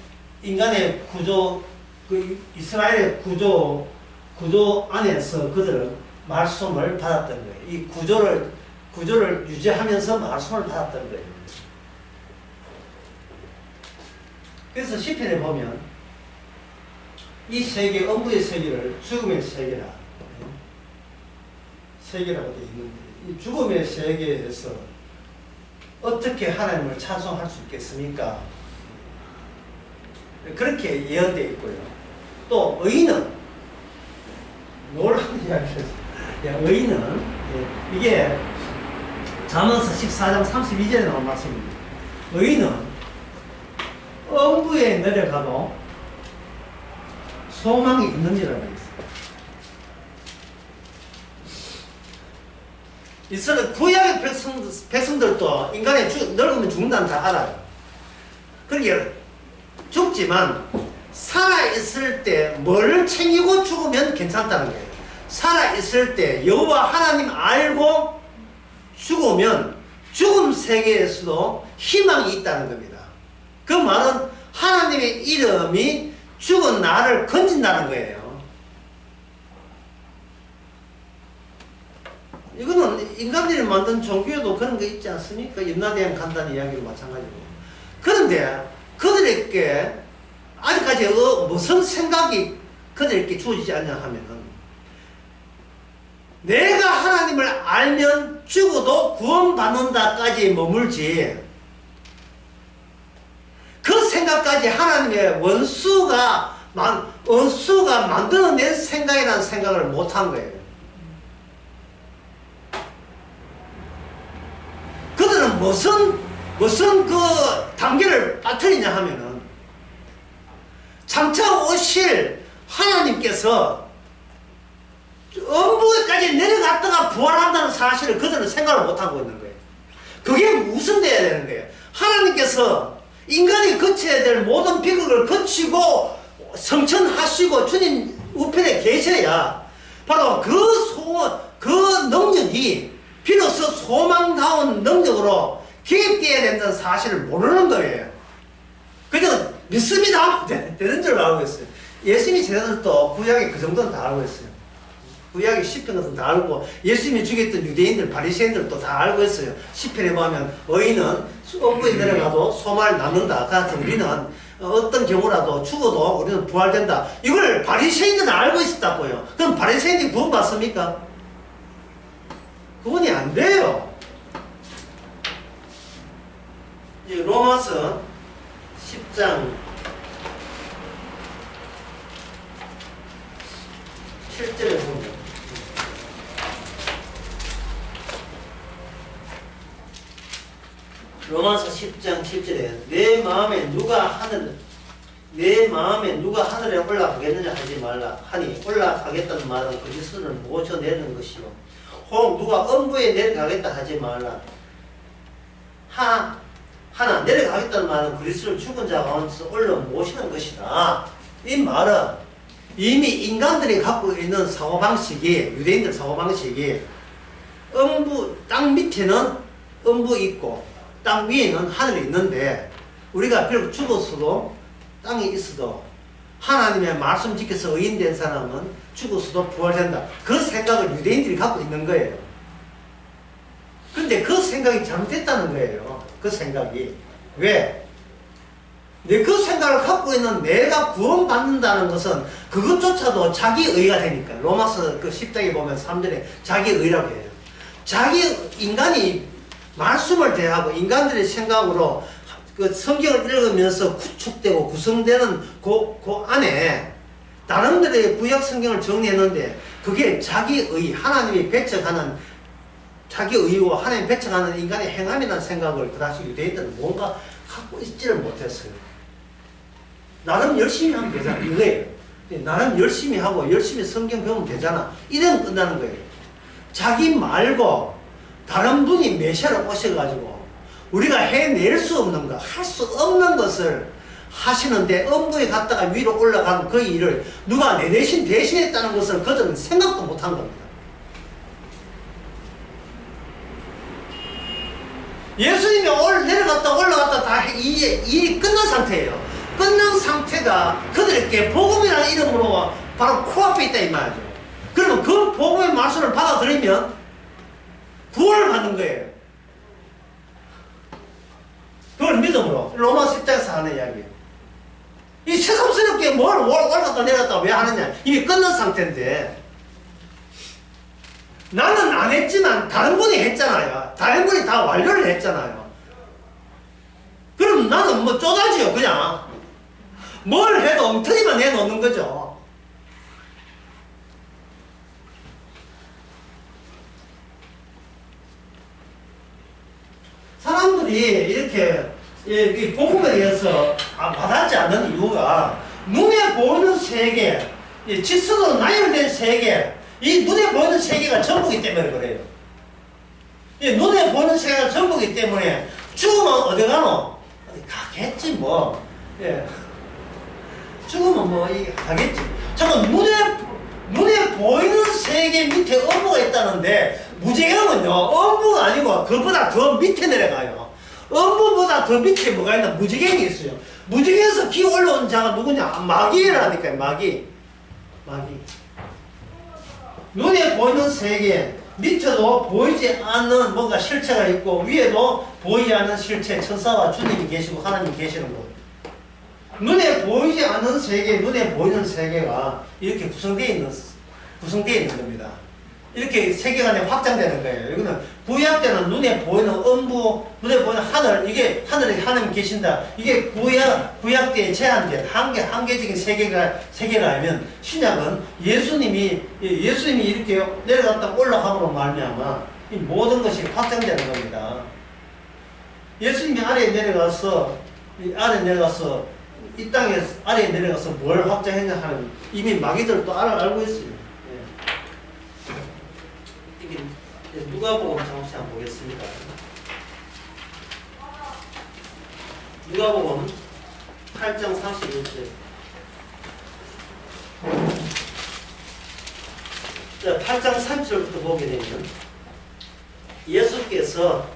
구조, 그 이스라엘의 구조 안에서 그들은 말씀을 받았던 거예요. 이 구조를 유지하면서 말씀을 받았던 거예요. 그래서 시편에 보면 이 세계, 음부의 세계를 죽음의 세계라고 되어 있는데, 이 죽음의 세계에서 어떻게 하나님을 찬송할 수 있겠습니까? 그렇게 예언되어 있고요. 또 의인은 놀라운 이야기를 의인은 이게 잠언서 14장 32절에 나온 말씀입니다. 의인은 음부에 내려가도 소망이 있는지라고 했어요. 이스라엘 구약의 백성들도 인간이 늙으면 죽는다는 다 알아요. 그러니까 죽지만 살아있을 때 뭘 챙기고 죽으면 괜찮다는 거예요. 살아있을 때 여호와 하나님 알고 죽으면 죽음 세계에서도 희망이 있다는 겁니다. 그 말은 하나님의 이름이 죽은 나를 건진다는 거예요. 이거는 인간들이 만든 종교에도 그런 거 있지 않습니까? 염라대왕 간다는 이야기도 마찬가지고. 그런데 그들에게 아직까지 무슨 생각이 그들에게 주어지지 않냐 하면은 내가 하나님을 알면 죽어도 구원받는다까지 머물지, 그 생각까지 하나님의 원수가 만들어낸 생각이라는 생각을 못한 거예요. 그들은 무슨 그 단계를 빠뜨리냐 하면은, 장차 오실 하나님께서 음부에까지 내려갔다가 부활한다는 사실을 그들은 생각을 못하고 있는 거예요. 그게 무슨 돼야 되는 거예요? 하나님께서 인간이 거쳐야 될 모든 비극을 거치고 성천하시고 주님 우편에 계셔야 바로 그 능력이 비로소 소망다운 능력으로 개입되어야 된다는 사실을 모르는 거예요. 그냥 믿습니다 되는 줄 알고 있어요. 예수님이 제자들도 구약에 그 정도는 다 알고 있어요. 구약의 시편 같은 다 알고, 예수님이 죽였던 유대인들 바리새인들도 다 알고 있어요. 시편에 보면 의인은 음부에 내려가도 소망을 낳는다. 같은 우리는 어떤 경우라도 죽어도 우리는 부활된다. 이걸 바리새인들은 알고 있었다고요. 그럼 바리새인들이 구원받습니까? 구원이 안 돼요. 이제 로마서 10장 7절에 보면, 로마서 10장 7절에 내 마음에 누가 하늘에 올라가겠느냐 하지 말라 하니 올라가겠다는 말은 그리스도를 모셔내는 것이요 혹 누가 음부에 내려가겠다 하지 말라 하나 내려가겠다는 말은 그리스도를 죽은 자 가운데서 올려 모시는 것이다. 이 말은 이미 인간들이 갖고 있는 사고방식이, 유대인들 사고방식이 땅 밑에는 음부 있고 땅 위에는 하늘이 있는데, 우리가 비록 죽었어도 땅에 있어도 하나님의 말씀 지켜서 의인된 사람은 죽었어도 부활된다. 그 생각을 유대인들이 갖고 있는 거예요. 근데 그 생각이 잘못됐다는 거예요. 그 생각이. 왜? 그 생각을 갖고 있는 내가 구원받는다는 것은 그것조차도 자기의가 되니까. 로마서 그 10장에 보면 3절에 자기의라고 해요. 인간이 말씀을 대하고 인간들의 생각으로 그 성경을 읽으면서 구축되고 구성되는 그 안에 나름대로의 구약 성경을 정리했는데, 그게 자기의, 하나님이 배척하는 자기의고 하나님 배척하는 인간의 행함이라는 생각을 그다지 유대인들은 뭔가 갖고 있지를 못했어요. 나름 열심히 하면 되잖아, 이거예요. 나름 열심히 하고 열심히 성경 배우면 되잖아, 이러면 끝나는 거예요. 자기 말고 다른 분이 메시아를 오셔가지고 우리가 해낼 수 없는 것, 할 수 없는 것을 하시는데, 음부에 갔다가 위로 올라가는 그 일을 누가 내 대신 대신했다는 것을 그들은 생각도 못한 겁니다. 예수님이 내려갔다 올라갔다 다 일이 끝난 상태예요. 끝난 상태가 그들에게 복음이라는 이름으로 바로 코앞에 있다 이 말이죠. 그러면 그 복음의 말씀을 받아들이면 구원을 받는 거예요. 그걸 믿음으로. 로마 10장에서 하는 이야기예요. 이 새삼스럽게 뭘 올라갔다 내려갔다 왜 하느냐. 이미 끝난 상태인데, 나는 안 했지만 다른 분이 했잖아요. 다른 분이 다 완료를 했잖아요. 그럼 나는 뭐 쪼다지요. 그냥 뭘 해도 엉터리만 내놓는 거죠. 사람들이 이렇게 이 복음에 대해서 받았지 않는 이유가, 눈에 보이는 세계, 질서로 나열된 세계, 이 눈에 보이는 세계가 전부이기 때문에 그래요. 이 눈에 보이는 세계가 전부이기 때문에 죽으면 어디 가노? 어디 가겠지 뭐. 예. 죽으면 뭐 가겠지. 잠깐 눈에 보이는 세계 밑에 음부가 있다는데, 무지개는요 음부가 아니고 그보다 더 밑에 내려가요. 음부보다 더 밑에 뭐가 있나? 무지개가 있어요. 무지개에서 기어 올라온 자가 누구냐? 마귀라니까요. 마귀. 눈에 보이는 세계 밑에도 보이지 않는 뭔가 실체가 있고, 위에도 보이지 않는 실체, 천사와 주님이 계시고 하나님 계시는 곳. 눈에 보이지 않는 세계, 눈에 보이는 세계가 이렇게 구성되어 있는 겁니다. 이렇게 세계관이 확장되는 거예요. 이거는 구약 때는 눈에 보이는 음부, 눈에 보이는 하늘, 이게 하늘에 하나님 계신다. 이게 구약 때에 제한된 한계적인 세계라면 신약은 예수님이 이렇게 내려갔다 올라감으로 말미암아 이 모든 것이 확장되는 겁니다. 예수님이 아래에 내려가서 이 땅에 아래에 내려가서 뭘 확장했냐 하는 이미 마귀들도 알고 있어요. 누가복음 잠시 한번 보겠습니다. 누가복음 8장 41절. 자, 8장 30절부터 보게 되면 예수께서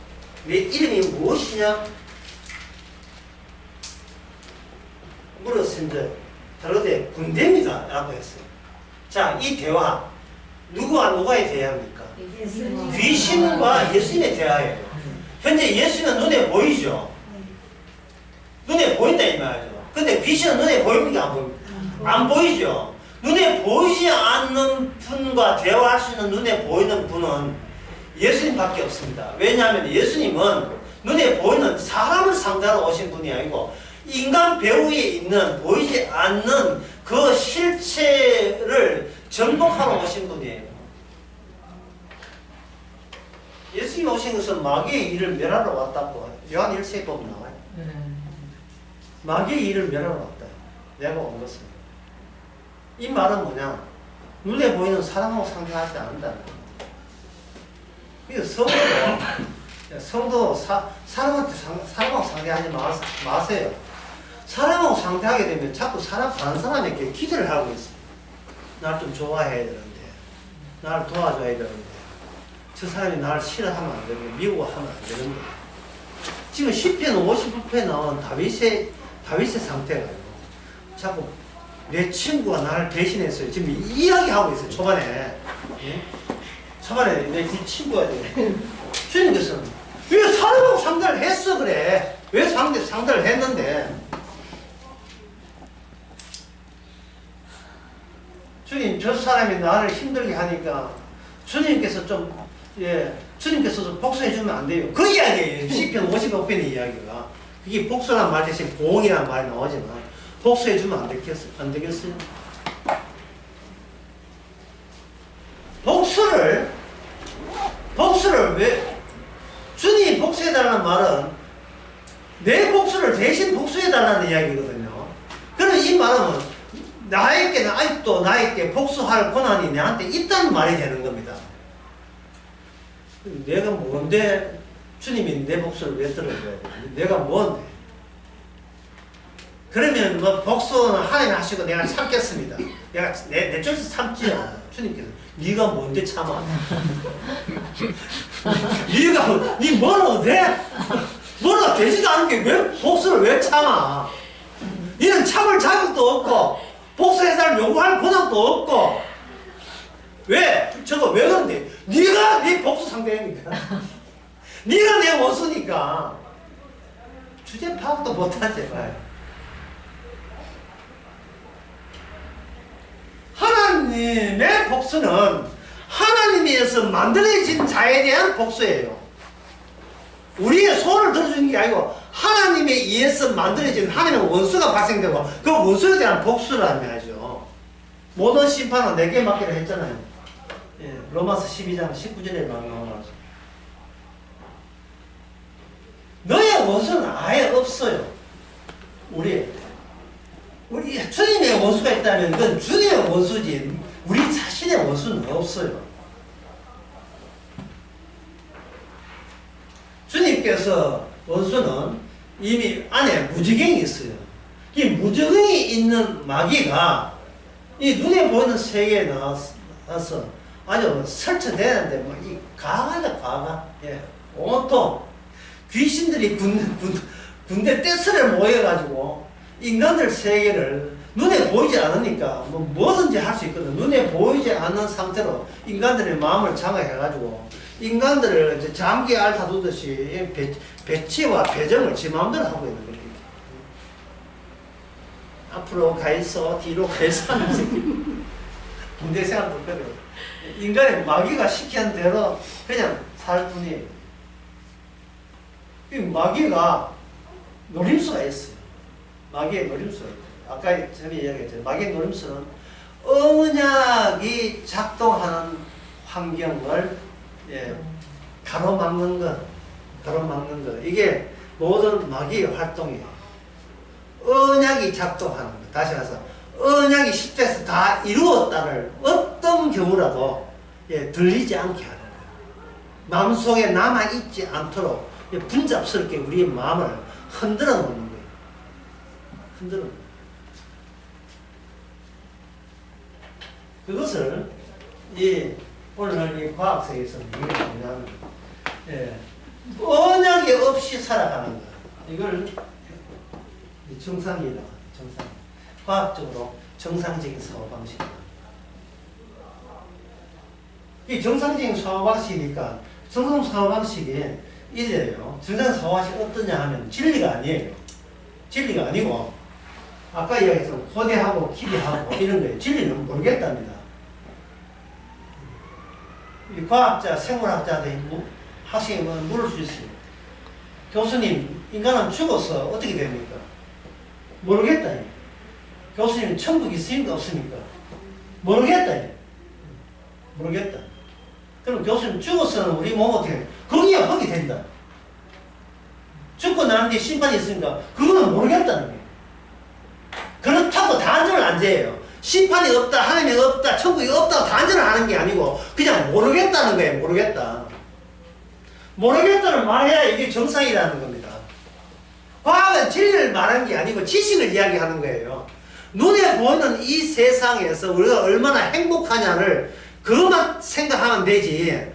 내 이름이 무엇이냐 물었은데 다르되 군대입니다 라고 했어요. 자, 이 대화 누구와 누가의 대화입니까? 귀신과 예수님의 대화예요. 현재 예수는 눈에 보이죠. 눈에 보인다 이 말이죠. 근데 귀신은 눈에 보입니까? 안 보입니까? 안 보이죠. 눈에 보이지 않는 분과 대화할 수 있는 눈에 보이는 분은 예수님밖에 없습니다. 왜냐하면 예수님은 눈에 보이는 사람을 상대하러 오신 분이 아니고 인간 배후에 있는 보이지 않는 그 실체를 정복하러 오신 분이에요. 예수님 오신 것은 마귀의 일을 멸하러 왔다고 요한 1세에 보면 나와요. 마귀의 일을 멸하러 왔다. 내가 온 것은. 이 말은 뭐냐? 눈에 보이는 사람하고 상대하지 않는다는 겁니다. 그래서 성도 사람하고 상대하지 마세요. 사람하고 상대하게 되면 자꾸 다른 사람에게 기대를 하고 있어요. 나를 좀 좋아해야 되는데, 나를 도와줘야 되는데, 저 사람이 나를 싫어하면 안 되고 미워하면 안 되는데. 지금 10편 59편에 나온 다윗의 상태가 자꾸 내 친구가 나를 대신했어요. 지금 이야기하고 있어요. 초반에. 예? 초반에 내 친구가 돼. 주님께서는 왜 사람하고 상대를 했어 그래? 왜 상대를 했는데? 주님, 저 사람이 나를 힘들게 하니까 주님께서 좀 복수해주면 안 돼요. 그 이야기예요. 10편 55편의 이야기가. 그게 복수란 말 대신 보응이란 말이 나오지만 복수해주면 안 되겠어요? 복수를 왜 주님이 복수해달라는 말은 내 복수를 대신 복수해달라는 이야기거든요. 그럼 이 말은 아직도 나에게 복수할 권한이 내한테 있다는 말이 되는 겁니다. 내가 뭔데 주님이 내 복수를 왜 들어줘야 돼? 내가 뭔데? 그러면 뭐 복수는 하나님 하시고 내가 참겠습니다. 내가 내 쪽에서 참지요. 주님께서 네가 뭔데 참아? 네 뭐라도 돼? 뭐라도 되지도 않은 게 왜 복수를 왜 참아? 너는 참을 자격도 없고 복수해달 요구할 권한도 없고 왜? 저거 왜 그런데? 네가 네 복수 상대니까. 네가 내 원수니까. 주제 파악도 못하지 제발. 하나님의 복수는 하나님에서 만들어진 자에 대한 복수예요. 우리의 소원을 들어주는 게 아니고 하나님에 의해서 만들어진 하나님의 원수가 발생되고 그 원수에 대한 복수라는 말이죠. 모든 심판은 내게 맡기로 했잖아요. 예, 로마서 12장 19절에 나오죠. 너의 원수는 아예 없어요. 우리 주님의 원수가 있다면 그건 주님의 원수지 우리 자신의 원수는 없어요. 주님께서 원수는 이미 안에 무지경이 있어요. 이 무지경이 있는 마귀가 이 눈에 보이는 세계에 나와서 아주 설치되는데 뭐 이 과가 예, 온통 귀신들이 군대 떼스를 모여가지고 인간들 세계를 눈에 보이지 않으니까 뭐든지 할 수 있거든. 눈에 보이지 않는 상태로 인간들의 마음을 장악해가지고 인간들을 이제 잠기에 알 다두듯이 배치와 배정을 지 마음대로 하고 있는 거예요. 앞으로 가 있어, 뒤로 가 있어 하는 새끼. 군대 생활 못거든. 인간의 마귀가 시키는 대로 그냥 살 뿐이에요. 이 마귀가 노림수가 있어요. 마귀의 노림수가 있어요. 아까 전에 이야기했죠. 마귀의 노림수는 언약이 작동하는 환경을 가로막는 것, 이게 모든 마귀의 활동이에요. 언약이 작동하는 것. 다시 가서 언약이 10대에서 다 이루었다를 어떤 경우라도 들리지 않게 하는 거예요. 마음속에 남아있지 않도록 분잡스럽게 우리의 마음을 흔들어 놓는 거예요. 흔들어 놓는 거예요. 그것을 오늘 이 과학서에서는 이게 뭐냐면 언약이 없이 살아가는 것. 이걸 정상이라고 합니다. 정상. 과학적으로 정상적인 사고방식이다. 이 정상적인 사고방식이니까 정상 사고방식이 이래요. 정상 사고방식이 어떠냐 하면 진리가 아니에요. 진리가 아니고 아까 이야기했던 호대하고 기대하고 이런 거예요. 진리는 모르겠답니다. 이 과학자, 생물학자들이 학생이 물을 수 있어요. 교수님, 인간은 죽어서 어떻게 됩니까? 모르겠다. 교수님, 천국 있습니까? 없습니까? 모르겠다. 모르겠다. 그럼 교수님, 죽어서는 우리 몸 어떻게 돼? 거기야 흙이 된다. 죽고 난 뒤에 심판이 있습니까? 그거는 모르겠다는 거예요. 그렇다고 단정을 안 지어요. 심판이 없다, 하나님이 없다, 천국이 없다고 단정을 하는 게 아니고 그냥 모르겠다는 거예요. 모르겠다. 모르겠다는 말해야 이게 정상이라는 겁니다. 과학은 진리를 말하는 게 아니고 지식을 이야기하는 거예요. 눈에 보이는 이 세상에서 우리가 얼마나 행복하냐를 그것만 생각하면 되지.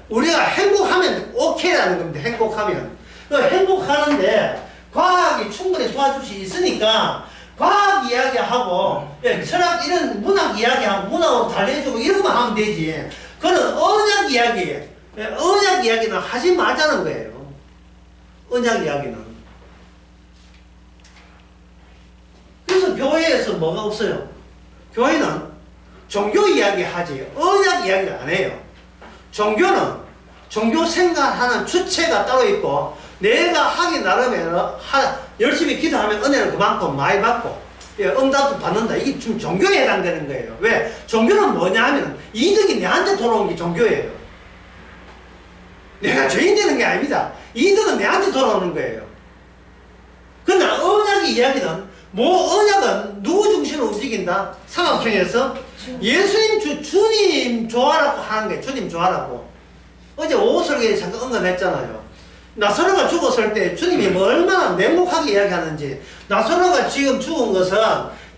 우리가 행복하면 오케이라는 겁니다. 행복하면. 행복하는데 과학이 충분히 도와줄 수 있으니까 과학 이야기하고 철학 이런 문학 이야기하고 문학으로 달래주고 이런 거 하면 되지. 그건 언약 이야기, 언약 이야기는 하지 말자는 거예요. 언약 이야기는. 그래서 교회에서 뭐가 없어요? 교회는 종교 이야기 하지 언약 이야기를 안 해요. 종교는 종교 생활하는 주체가 따로 있고 내가 하기 나름에 열심히 기도하면 은혜를 그만큼 많이 받고 응답도 받는다. 이게 지금 종교에 해당되는 거예요. 왜? 종교는 뭐냐 하면 이득이 내한테 돌아오는 게 종교예요. 내가 죄인 되는 게 아닙니다. 이득은 내한테 돌아오는 거예요. 그러나 언약의 이야기는 언약은 누구 중심으로 움직인다? 삼각형에서 예수님 주님 좋아라고 하는 거예요. 주님 좋아라고. 어제 오설계에 잠깐 언급했잖아요. 나사로가 죽었을 때 주님이 뭐 얼마나 냉혹하게 이야기하는지. 나사로가 지금 죽은 것은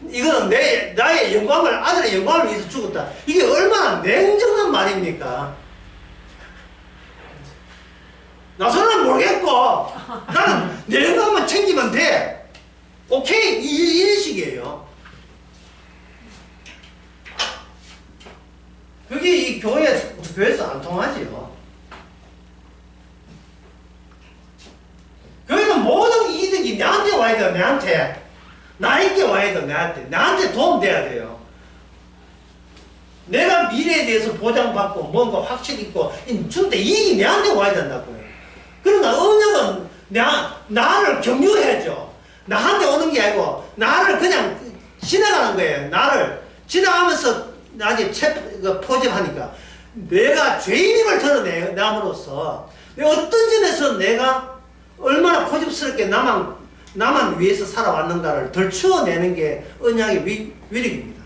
이거는 나의 영광을, 아들의 영광을 위해서 죽었다. 이게 얼마나 냉정한 말입니까? 나사로는 모르겠고 나는 내 영광만 챙기면 돼. 오케이, 이런 식이에요. 그게 이 교회에서 안 통하지요. 교회는 모든 이득이 나한테 와야 돼요. 나한테. 나에게 와야 돼요. 나한테 도움돼야 돼요. 내가 미래에 대해서 보장받고 뭔가 확신 있고 준데 이익이 내한테 와야 된다고요. 그러나 언약은 나를 격려해야죠. 나한테 오는 게 아니고 나를 그냥 지나가는 거예요. 나를 지나가면서 나중에 포집하니까 내가 죄인임을 드러내함으로써 어떤 점에서 내가 얼마나 고집스럽게 나만 위해서 살아왔는가를 덜추어내는 게 언약의 위력입니다.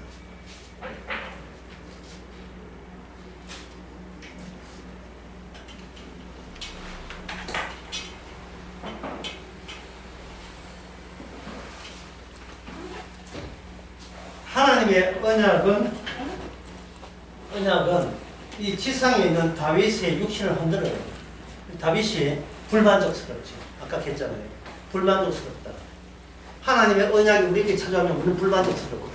하나님의 언약은 이 지상에 있는 다윗의 육신을 흔들어요. 다윗이 불만족스럽죠. 아까 했잖아요. 불만족스럽다. 하나님의 언약이 우리에게 찾아오면 우리는 불만족스럽고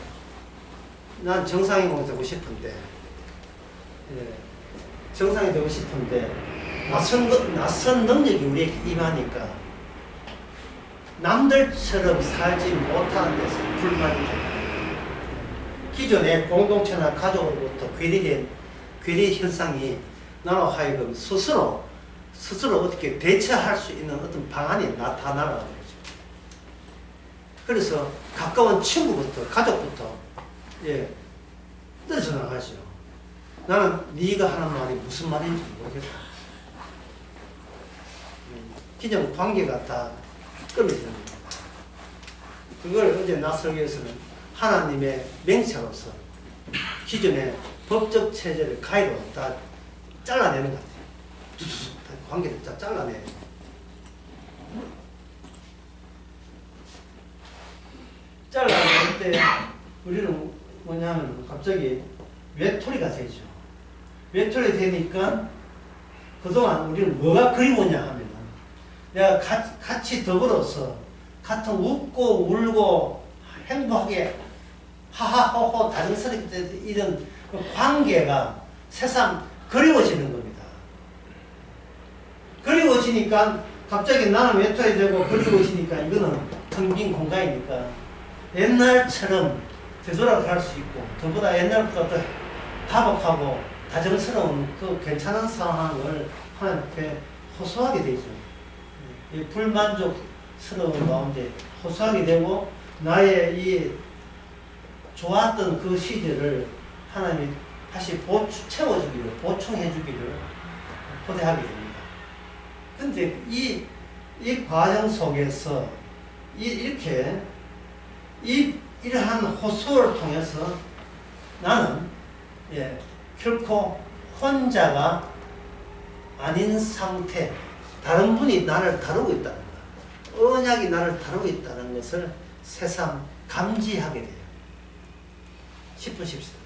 난 정상인공 되고 싶은데 정상이 되고 싶은데 낯선 능력이 우리에게 임하니까 남들처럼 살지 못하는 데서 불만족. 기존의 공동체나 가족으로부터 괴리된 괴리 현상이 나로 하여금 스스로 어떻게 대처할 수 있는 어떤 방안이 나타나라는 거죠. 그래서 가까운 친구부터 가족부터 떨어져 나가죠. 나는 네가 하는 말이 무슨 말인지 모르겠다. 기존 관계가 다 끊어지는 겁니다. 그걸 어제 나설교에서는 하나님의 맹세로서 기존의 법적 체제를 가위로 다 잘라내는 것 같아요. 관계를 다 잘라내요. 잘라낼 때 우리는 뭐냐면 갑자기 외톨이가 되죠. 외톨이 되니까 그동안 우리는 뭐가 그리웠냐 하면 내가 같이 더불어서 같은 웃고 울고 행복하게 하하호호 다정스럽게 이런 관계가 새삼 그리워지는 겁니다. 그리워지니까 갑자기 나는 외톨이 되고 그리워지니까 이거는 텅 빈 공간이니까 옛날처럼 되돌아갈 수 있고 더보다 옛날보다 더 다복하고 다정스러운 그 괜찮은 상황을 하나님께 호소하게 되죠. 이 불만족스러운 가운데 호소하게 되고 나의 이 좋았던 그 시절을 하나님이 다시 채워주기를 보충해주기를 호대하게 됩니다. 근데 이 과정 속에서 이러한 호소를 통해서 나는 결코 혼자가 아닌 상태, 다른 분이 나를 다루고 있다는 것, 언약이 나를 다루고 있다는 것을 새삼 감지하게 돼요. 10분 쉽시다.